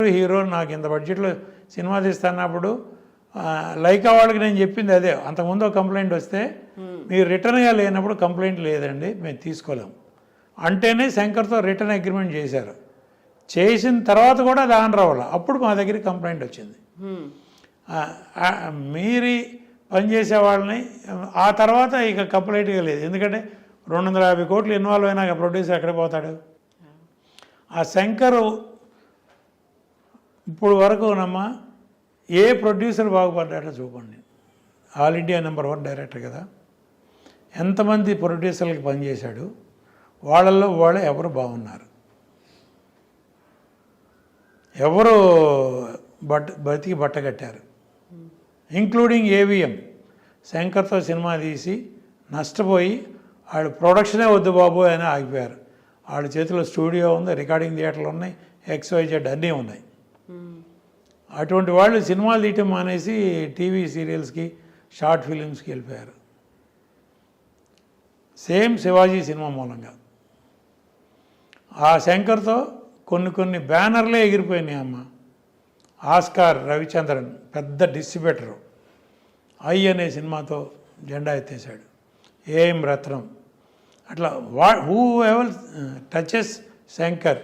Hero నాకు ఇంత బడ్జెట్లో సినిమా తీస్తున్నప్పుడు లైకా వాళ్ళకి నేను చెప్పింది అదే. అంతకుముందు ఒక కంప్లైంట్ వస్తే మీరు రిటర్న్గా లేనప్పుడు కంప్లైంట్ లేదండి మేము తీసుకోలేము అంటేనే శంకర్తో రిటర్న్ అగ్రిమెంట్ చేశారు. చేసిన తర్వాత కూడా అది ఆన్ రావాలి, అప్పుడు మా దగ్గరికి కంప్లైంట్ వచ్చింది. మీరి పనిచేసే వాళ్ళని ఆ తర్వాత ఇక కంప్లైంట్గా లేదు. ఎందుకంటే 250 కోట్లు ఇన్వాల్వ్ అయినాక ప్రొడ్యూసర్ ఎక్కడ పోతాడు? ఆ శంకర్ ఇప్పుడు వరకునమ్మా ఏ ప్రొడ్యూసర్ బాగుపడ్డాడో చూపండి. ఆల్ ఇండియా నెంబర్ 1 డైరెక్టర్ కదా, ఎంతమంది ప్రొడ్యూసర్లకు పనిచేశాడు, వాళ్ళల్లో వాళ్ళు ఎవరు బాగున్నారు, ఎవరు బతికి బట్టగట్టారు, ఇంక్లూడింగ్ ఏవిఎం. శంకర్తో సినిమా తీసి నష్టపోయి వాళ్ళు ప్రొడక్షనే వద్దు బాబు అని ఆగిపోయారు. వాళ్ళ చేతిలో స్టూడియో ఉంది, రికార్డింగ్ థియేటర్లు ఉన్నాయి, XYZ అన్నీ ఉన్నాయి. అటువంటి వాళ్ళు సినిమాలు తీయటం మానేసి టీవీ సీరియల్స్కి షార్ట్ ఫిలిమ్స్కి వెళ్ళిపోయారు. సేమ్ శివాజీ సినిమా మూలంగా ఆ శంకర్తో కొన్ని బ్యానర్లే ఎగిరిపోయినాయి అమ్మ. ఆస్కార్ రవిచంద్రన్ పెద్ద డిస్ట్రిబ్యూటరు ఐ అనే సినిమాతో జెండా ఎత్తేసాడు. ఏఎం రత్నం అట్లా హూ ఎవర్ టచెస్ శంకర్